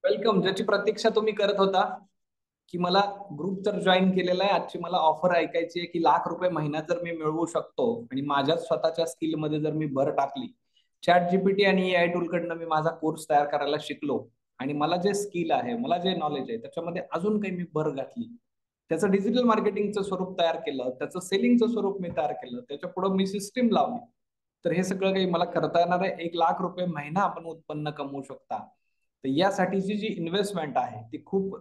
Welcome. ज्याची प्रतीक्षा तुम्ही करत होता की मला ग्रुप तर जॉईन केलेला आहे, आजची मला ऑफर ऐकायची आहे की ₹1,00,000 महिना जर मी मिळवू शकतो आणि माझ्या स्वतःच्या स्किल मध्ये जर मी भर टाकली, चॅट जीपीटी आणि एआय टूल कडनं मी माझा कोर्स तयार करायला शिकलो आणि मला जे स्किल आहे, मला जे नॉलेज आहे, त्याच्यामध्ये अजून काही मी भर घातली, त्याचं डिजिटल मार्केटिंगचं स्वरूप तयार केलं, त्याचं सेलिंगचं स्वरूप मी तयार केलं, त्याच्या पुढे मी सिस्टीम लावली, तर हे सगळं काही मला करता येणार आहे. ₹1,00,000 महिना आपण उत्पन्न कमवू शकता. तर यासाठीची जी इन्व्हेस्टमेंट आहे ती खूप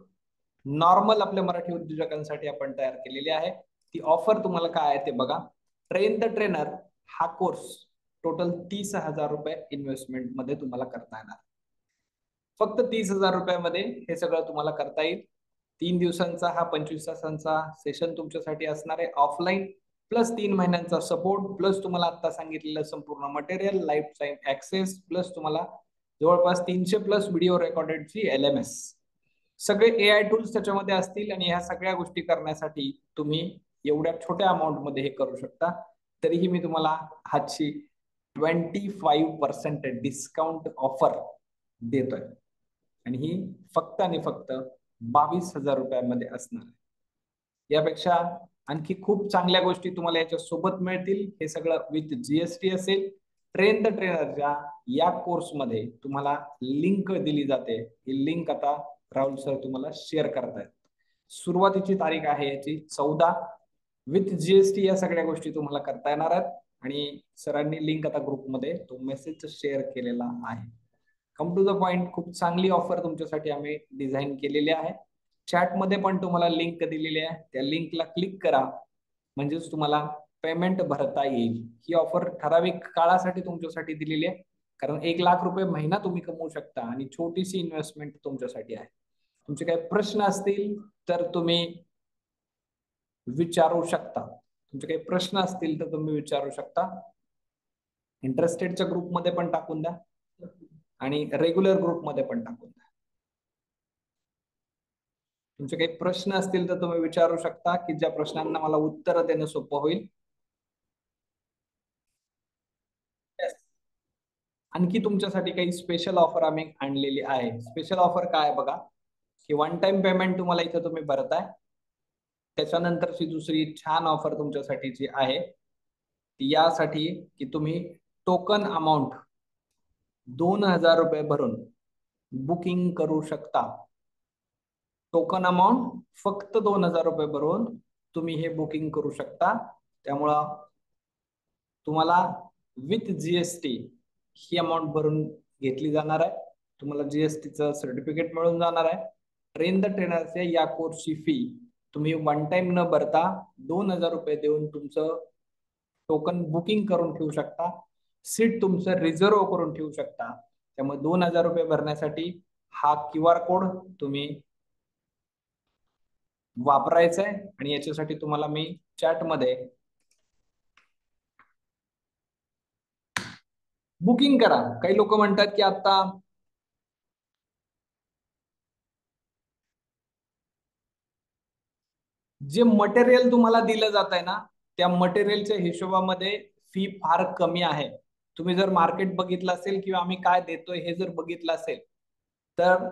नॉर्मल आपल्या मराठी उद्योजकांसाठी आपण तयार केलेली आहे. ती ऑफर तुम्हाला काय आहे ते बघा. ट्रेन द ट्रेनर हा कोर्स टोटल ₹30,000 इन्व्हेस्टमेंट मध्ये तुम्हाला करता येणार. फक्त ₹30,000 हे सगळं तुम्हाला करता येईल. 3 दिवसांचा हा 25 तासांचा सेशन तुमच्यासाठी असणार आहे ऑफलाईन, प्लस 3 महिन्यांचा सपोर्ट, प्लस तुम्हाला आता सांगितलेलं संपूर्ण material, life time access, plus तुम्हाला जवळपास 300+ व्हिडिओ रेकॉर्डेडची LMS, सगळे एआय टूल्स त्याच्यामध्ये असतील. आणि ह्या सगळ्या गोष्टी करण्यासाठी तुम्ही एवढ्या छोट्या अमाऊंट मध्ये हे करू शकता. तरीही मी तुम्हाला हाची 25% डिस्काउंट ऑफर देतोय आणि ही फक्त आणि फक्त ₹22,000 असणार आहे. यापेक्षा आणखी खूप चांगल्या गोष्टी तुम्हाला याच्या सोबत मिळतील. हे सगळं विथ जीएसटी असेल. ट्रेन द ट्रेनरच्या या कोर्समध्ये तुम्हाला लिंक दिली जाते. ही लिंक आता राहुल सर तुम्हाला शेअर करतायत. सुरुवातीची तारीख आहे याची 14. विथ जीएसटी या सगळ्या गोष्टी तुम्हाला करता येणार आहेत आणि सरांनी लिंक आता ग्रुपमध्ये तो मेसेज शेअर केलेला आहे. कम टू द पॉइंट, खूप चांगली ऑफर तुमच्यासाठी आम्ही डिझाईन केलेली आहे. चॅटमध्ये पण तुम्हाला लिंक दिलेली आहे, त्या लिंकला क्लिक करा म्हणजेच तुम्हाला पेमेंट भरता येईल. ही ऑफर ठराविक काळासाठी तुमच्यासाठी दिलेली आहे, कारण ₹1,00,000 महिना तुम्ही कमवू शकता आणि छोटीशी इन्व्हेस्टमेंट तुमच्यासाठी आहे. तुमचे काही प्रश्न असतील तर तुम्ही विचारू शकता. तुमचे काही प्रश्न असतील तर तुम्ही विचारू शकता. इंटरेस्टेडच्या ग्रुपमध्ये पण टाकून द्या आणि रेग्युलर ग्रुपमध्ये पण टाकून द्या. तुमचे काही प्रश्न असतील तर तुम्ही विचारू शकता, की ज्या प्रश्नांना मला उत्तर देणं सोपं होईल. Yes. आणखी तुमच्यासाठी काही स्पेशल ऑफर आम्ही आणलेली आहे. स्पेशल ऑफर काय आहे बघा, की वन टाइम पेमेंट तुम्हाला इथं तुम्ही भरताय. त्याच्यानंतरची दुसरी छान ऑफर तुमच्यासाठी जी आहे ती यासाठी की तुम्ही टोकन अमाऊंट ₹2,000 भरून बुकिंग करू शकता. टोकन अमाऊंट फक्त ₹2,000 भरून तुम्ही हे बुकिंग करू शकता. त्यामुळं तुम्हाला विथ जीएसटी ही अमाऊंट भरून घेतली जाणार आहे. तुम्हाला जीएसटीचं सर्टिफिकेट मिळून जाणार आहे. ट्रेन द ट्रेनरच्या या कोर्सची फी तुम्ही वन टाइम न भरता ₹2,000 देऊन तुमचं टोकन बुकिंग करून ठेवू शकता. सीट तुमचं रिझर्व करून ठेवू शकता. त्यामुळे ₹2,000 भरण्यासाठी हा QR कोड तुम्ही वापरायचा आहे आणि याच्यासाठी तुम्हाला मी चॅटमध्ये बुकिंग करा. काही लोक म्हणतात की आता जे मटेरियल तुम्हाला दिलं जात आहे ना, त्या मटेरियलच्या हिशोबामध्ये फी फार कमी आहे. तुम्ही जर मार्केट बघितलं असेल किंवा आम्ही काय देतोय हे जर बघितलं असेल, तर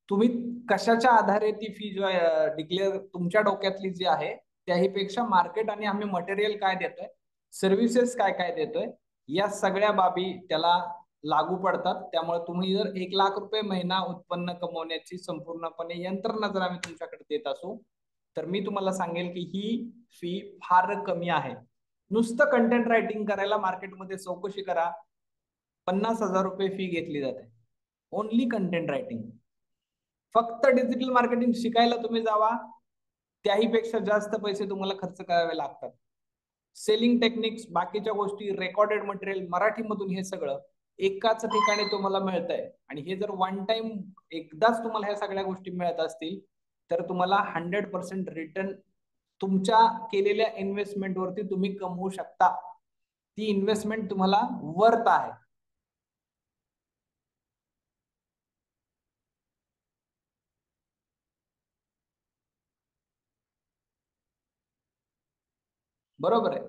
तुम्ही कशाच्या आधारे ती फी जो डिक्लेअर तुमच्या डोक्यातली जी आहे त्याहीपेक्षा मार्केट आणि आम्ही मटेरियल काय देतोय, सर्व्हिसेस काय काय देतोय, या सगळ्या बाबी त्याला लागू पडतात. त्यामुळे तुम्ही जर ₹1,00,000 महिना उत्पन्न कमवण्याची संपूर्णपणे यंत्रणा जर आम्ही तुमच्याकडे देत असू, तर मी तुम्हाला सांगेल की ही फी फार कमी आहे. नुसतं कंटेंट रायटिंग करायला मार्केटमध्ये चौकशी करा, ₹50,000 फी घेतली जाते. Only content writing. फक्त डिजिटल मार्केटिंग शिकायला तुम्ही जावा, त्याही पेक्षा जास्त पैसे तुम्हाला खर्च करावे लागतात. सेलिंग टेक्निक्स, बाकीच्या गोष्टी, रेकॉर्डेड मटेरियल मराठीमधून हे सगळं एकाच ठिकाणी तुम्हाला मिळतंय. आणि हे जर वन टाइम एकदाच तुम्हाला ह्या सगळ्या गोष्टी मिळत असतील तर तुम्हाला 100% रिटर्न तुमच्या केलेल्या इन्व्हेस्टमेंट वरती तुम्ही कमवू शकता. ती इन्व्हेस्टमेंट तुम्हाला वर्थ आहे. बरोबर आहे.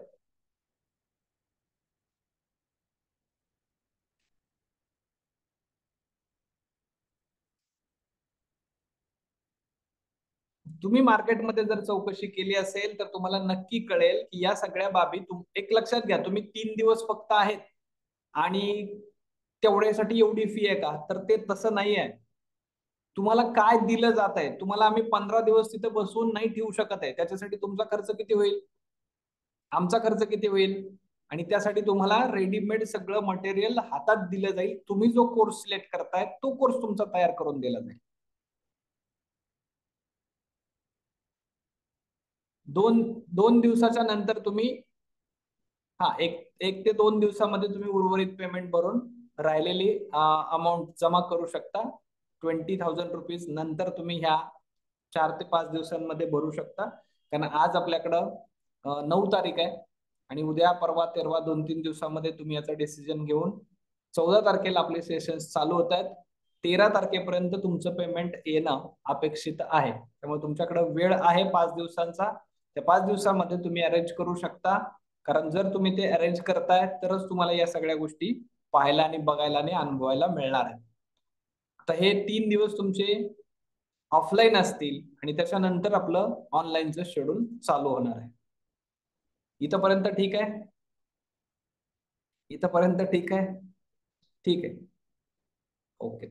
तुम्ही मार्केटमध्ये जर चौकशी केली असेल तर तुम्हाला नक्की कळेल की या सगळ्या बाबी एक लक्षात घ्या, तुम्ही 3 दिवस फक्त आहेत आणि तेवढ्यासाठी एवढी फी आहे का, तर ते तसं नाही आहे. तुम्हाला काय दिलं जात आहे, तुम्हाला आम्ही 15 दिवस तिथे बसवून नाही ठेवू शकत आहे. त्याच्यासाठी तुमचा खर्च किती होईल, आमचा खर्च किती होईल, आणि त्यासाठी तुम्हाला रेडीमेड सगळं मटेरियल हातात दिलं जाईल. तुम्ही जो कोर्स सिलेक्ट करताय तो कोर्स तुमचा तयार करून दिला जाईल. 2 दिवसाच्या नंतर तुम्ही, हा, एक 1 ते 2 दिवसामध्ये तुम्ही उर्वरित पेमेंट भरून राहिलेली अमाऊंट जमा करू शकता. 20,000 रुपीज नंतर तुम्ही ह्या 4 ते 5 दिवसांमध्ये भरू शकता. कारण आज आपल्याकडं 9 तारीख आहे आणि उद्या परवा तेरवा 2-3 दिवसामध्ये तुम्ही याचा डिसिजन घेऊन 14 तारखेला आपले सेशन चालू होत आहेत. 13 तारखेपर्यंत तुमचं पेमेंट येणं अपेक्षित आहे. त्यामुळे तुमच्याकडे वेळ आहे 5 दिवसांचा. त्या 5 दिवसामध्ये तुम्ही अरेंज करू शकता. कारण जर तुम्ही ते अरेंज करताय तरच तुम्हाला या सगळ्या गोष्टी पाहायला आणि बघायला आणि अनुभवायला मिळणार आहेत. आता हे 3 दिवस तुमचे ऑफलाईन असतील आणि त्याच्यानंतर आपलं ऑनलाईनचं शेड्यूल चालू होणार आहे. इथपर्यंत ठीक आहे? इथपर्यंत ठीक आहे? ठीक आहे. ओके.